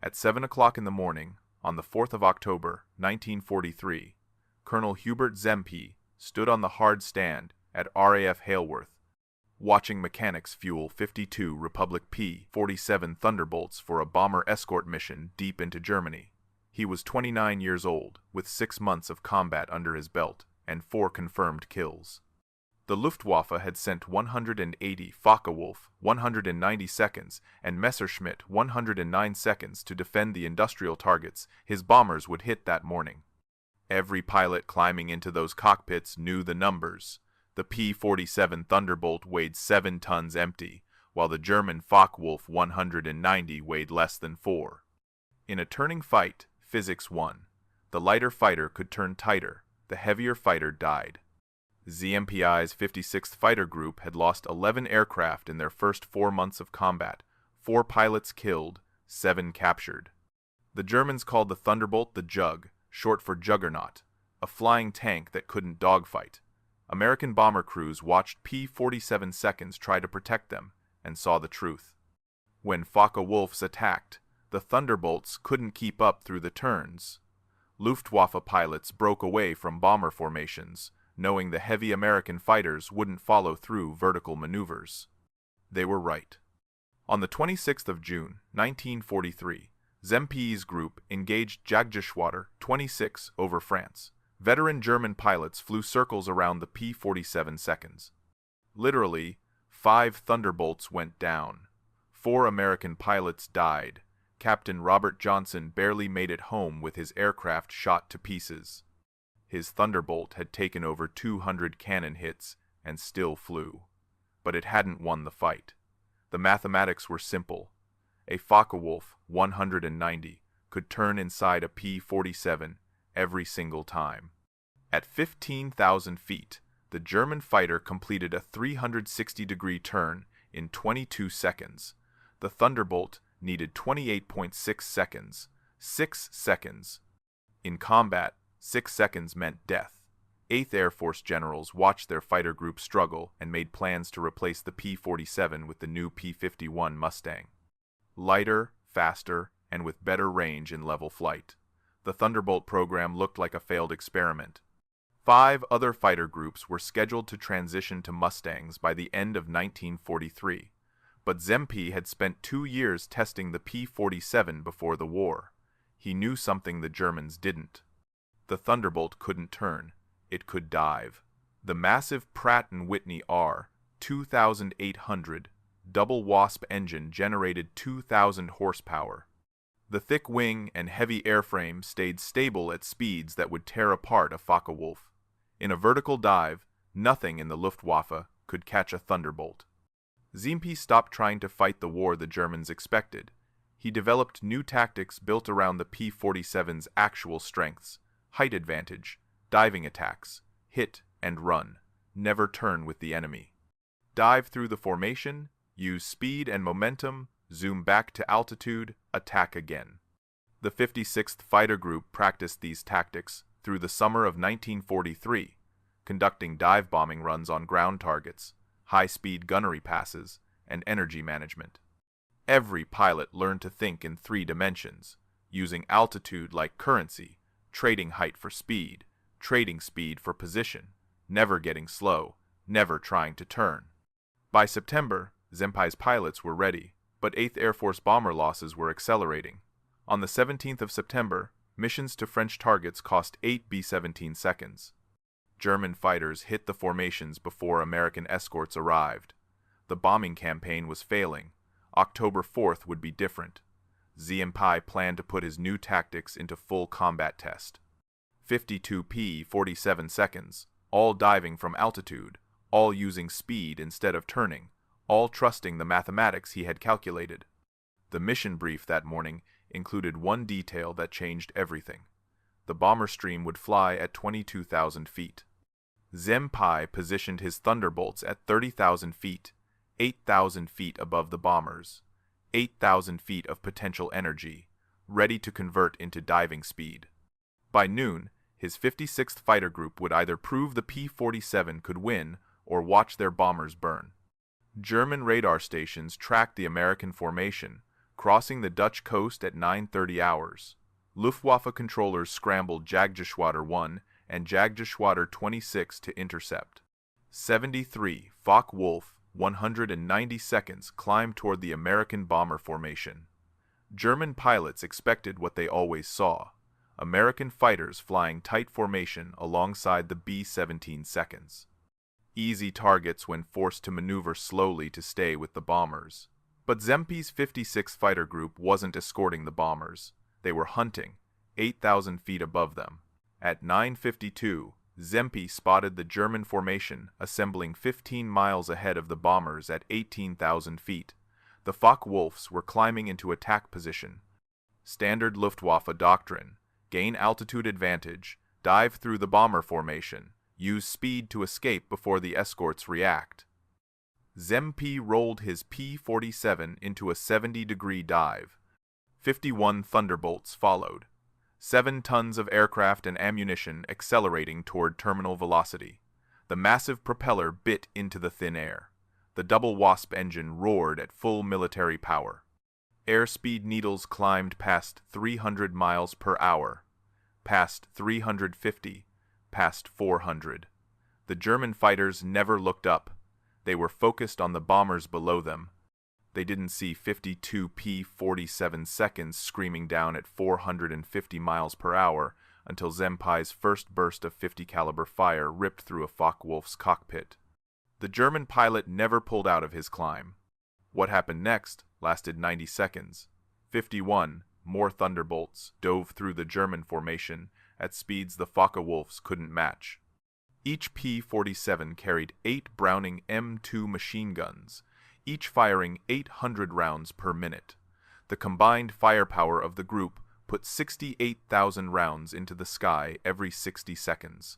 At 7 o'clock in the morning, on the 4th of October, 1943, Colonel Hubert Zemke stood on the hard stand at RAF Haleworth, watching mechanics fuel 52 Republic P-47 Thunderbolts for a bomber escort mission deep into Germany. He was 29 years old, with 6 months of combat under his belt and 4 confirmed kills. The Luftwaffe had sent 180 Focke-Wulf 190 seconds and Messerschmitt 109 seconds to defend the industrial targets his bombers would hit that morning. Every pilot climbing into those cockpits knew the numbers. The P-47 Thunderbolt weighed 7 tons empty, while the German Focke-Wulf 190 weighed less than 4. In a turning fight, physics won. The lighter fighter could turn tighter. The heavier fighter died. ZMPI's 56th Fighter Group had lost 11 aircraft in their first 4 months of combat, 4 pilots killed, 7 captured. The Germans called the Thunderbolt the Jug, short for Juggernaut, a flying tank that couldn't dogfight. American bomber crews watched P-47 seconds try to protect them and saw the truth. When Focke-Wulfs attacked, the Thunderbolts couldn't keep up through the turns. Luftwaffe pilots broke away from bomber formations, knowing the heavy American fighters wouldn't follow through vertical maneuvers. They were right. On the 26th of June, 1943, Zemke's group engaged Jagdgeschwader 26 over France. Veteran German pilots flew circles around the P-47 seconds. Literally, 5 Thunderbolts went down. 4 American pilots died. Captain Robert Johnson barely made it home with his aircraft shot to pieces. His Thunderbolt had taken over 200 cannon hits and still flew. But it hadn't won the fight. The mathematics were simple. A Focke-Wulf 190 could turn inside a P-47 every single time. At 15,000 feet, the German fighter completed a 360-degree turn in 22 seconds. The Thunderbolt needed 28.6 seconds. 6 seconds. In combat, 6 seconds meant death. 8th Air Force generals watched their fighter group struggle and made plans to replace the P-47 with the new P-51 Mustang. Lighter, faster, and with better range in level flight. The Thunderbolt program looked like a failed experiment. 5 other fighter groups were scheduled to transition to Mustangs by the end of 1943, but Zemke had spent 2 years testing the P-47 before the war. He knew something the Germans didn't. The Thunderbolt couldn't turn. It could dive. The massive Pratt & Whitney R-2800 double Wasp engine generated 2,000 horsepower. The thick wing and heavy airframe stayed stable at speeds that would tear apart a Focke-Wulf. In a vertical dive, nothing in the Luftwaffe could catch a Thunderbolt. Zemke stopped trying to fight the war the Germans expected. He developed new tactics built around the P-47's actual strengths: height advantage, diving attacks, hit and run, never turn with the enemy. Dive through the formation, use speed and momentum, zoom back to altitude, attack again. The 56th Fighter Group practiced these tactics through the summer of 1943, conducting dive bombing runs on ground targets, high-speed gunnery passes, and energy management. Every pilot learned to think in 3 dimensions, using altitude like currency, trading height for speed, trading speed for position, never getting slow, never trying to turn. By September, Zemke's pilots were ready, but 8th Air Force bomber losses were accelerating. On the 17th of September, missions to French targets cost 8 B-17 seconds. German fighters hit the formations before American escorts arrived. The bombing campaign was failing. October 4th would be different. Zemke planned to put his new tactics into full combat test. 52 P-47 seconds, all diving from altitude, all using speed instead of turning, all trusting the mathematics he had calculated. The mission brief that morning included one detail that changed everything. The bomber stream would fly at 22,000 feet. Zemke positioned his Thunderbolts at 30,000 feet, 8,000 feet above the bombers, 8,000 feet of potential energy, ready to convert into diving speed. By noon, his 56th Fighter Group would either prove the P-47 could win or watch their bombers burn. German radar stations tracked the American formation, crossing the Dutch coast at 9:30 hours. Luftwaffe controllers scrambled Jagdgeschwader 1 and Jagdgeschwader 26 to intercept. 73 Focke-Wulf, 190 seconds, climbed toward the American bomber formation. German pilots expected what they always saw: American fighters flying tight formation alongside the B-17 seconds. Easy targets when forced to maneuver slowly to stay with the bombers. But Zemke's 56 fighter group wasn't escorting the bombers. They were hunting, 8,000 feet above them. At 9:52, Zemke spotted the German formation assembling 15 miles ahead of the bombers at 18,000 feet. The Focke-Wulfs were climbing into attack position. Standard Luftwaffe doctrine: gain altitude advantage, dive through the bomber formation, use speed to escape before the escorts react. Zemke rolled his P-47 into a 70-degree dive. 51 Thunderbolts followed. 7 tons of aircraft and ammunition accelerating toward terminal velocity. The massive propeller bit into the thin air. The double Wasp engine roared at full military power. Airspeed needles climbed past 300 miles per hour, past 350, past 400. The German fighters never looked up. They were focused on the bombers below them. They didn't see 52 P-47 seconds screaming down at 450 miles per hour until Zemke's first burst of 50 caliber fire ripped through a Focke-Wulf's cockpit. The German pilot never pulled out of his climb. What happened next lasted 90 seconds. 51 more Thunderbolts dove through the German formation at speeds the Focke-Wulfs couldn't match. Each P-47 carried 8 Browning M2 machine guns, each firing 800 rounds per minute. The combined firepower of the group put 68,000 rounds into the sky every 60 seconds.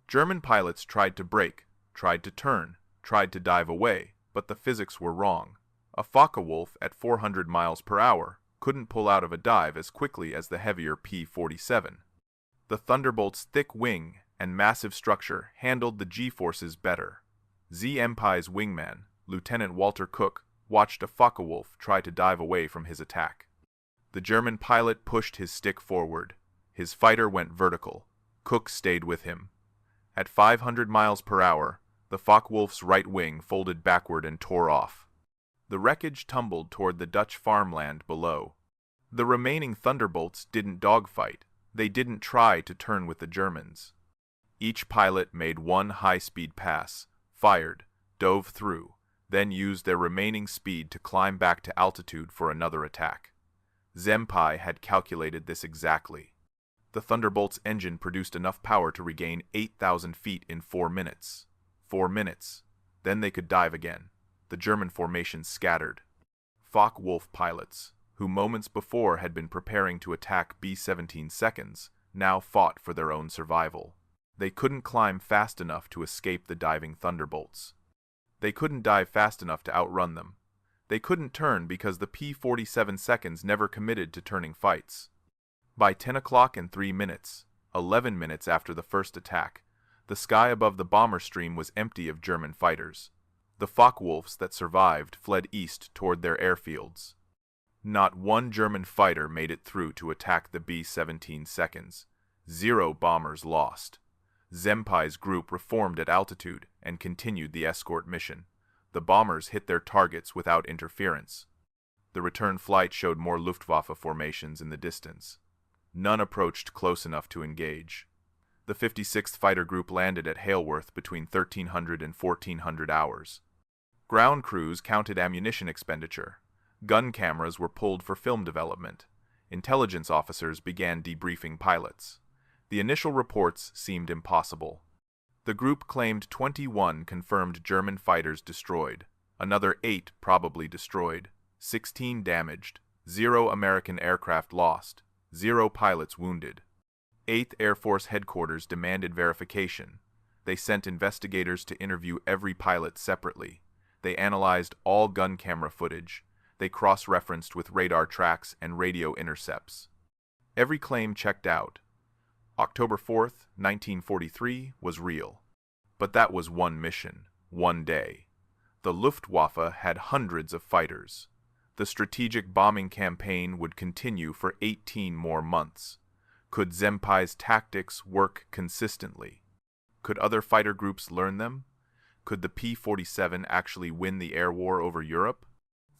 German pilots tried to brake, tried to turn, tried to dive away, but the physics were wrong. A Focke-Wulf at 400 miles per hour couldn't pull out of a dive as quickly as the heavier P-47. The Thunderbolt's thick wing and massive structure handled the G-forces better. Zemke's wingman, Lieutenant Walter Cook, watched a Focke-Wulf try to dive away from his attack. The German pilot pushed his stick forward. His fighter went vertical. Cook stayed with him. At 500 miles per hour, the Focke-Wulf's right wing folded backward and tore off. The wreckage tumbled toward the Dutch farmland below. The remaining Thunderbolts didn't dogfight. They didn't try to turn with the Germans. Each pilot made one high-speed pass, fired, dove through, then used their remaining speed to climb back to altitude for another attack. Zemke had calculated this exactly. The Thunderbolt's engine produced enough power to regain 8,000 feet in 4 minutes. 4 minutes. Then they could dive again. The German formation scattered. Focke-Wulf pilots, who moments before had been preparing to attack B-17 seconds, now fought for their own survival. They couldn't climb fast enough to escape the diving Thunderbolts. They couldn't dive fast enough to outrun them. They couldn't turn because the P-47 seconds never committed to turning fights. By 10 o'clock and 3 minutes, 11 minutes after the first attack, the sky above the bomber stream was empty of German fighters. The Focke-Wulfs that survived fled east toward their airfields. Not one German fighter made it through to attack the B-17 seconds. 0 bombers lost. Zemke's group reformed at altitude and continued the escort mission. The bombers hit their targets without interference. The return flight showed more Luftwaffe formations in the distance. None approached close enough to engage. The 56th Fighter Group landed at Hailworth between 1300 and 1400 hours. Ground crews counted ammunition expenditure. Gun cameras were pulled for film development. Intelligence officers began debriefing pilots. The initial reports seemed impossible. The group claimed 21 confirmed German fighters destroyed, another 8 probably destroyed, 16 damaged, 0 American aircraft lost, 0 pilots wounded. 8th Air Force Headquarters demanded verification. They sent investigators to interview every pilot separately. They analyzed all gun camera footage. They cross-referenced with radar tracks and radio intercepts. Every claim checked out. October 4th, 1943 was real. But that was one mission, one day. The Luftwaffe had hundreds of fighters. The strategic bombing campaign would continue for 18 more months. Could Zemke's tactics work consistently? Could other fighter groups learn them? Could the P-47 actually win the air war over Europe?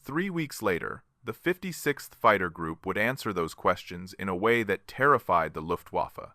3 weeks later, the 56th Fighter Group would answer those questions in a way that terrified the Luftwaffe.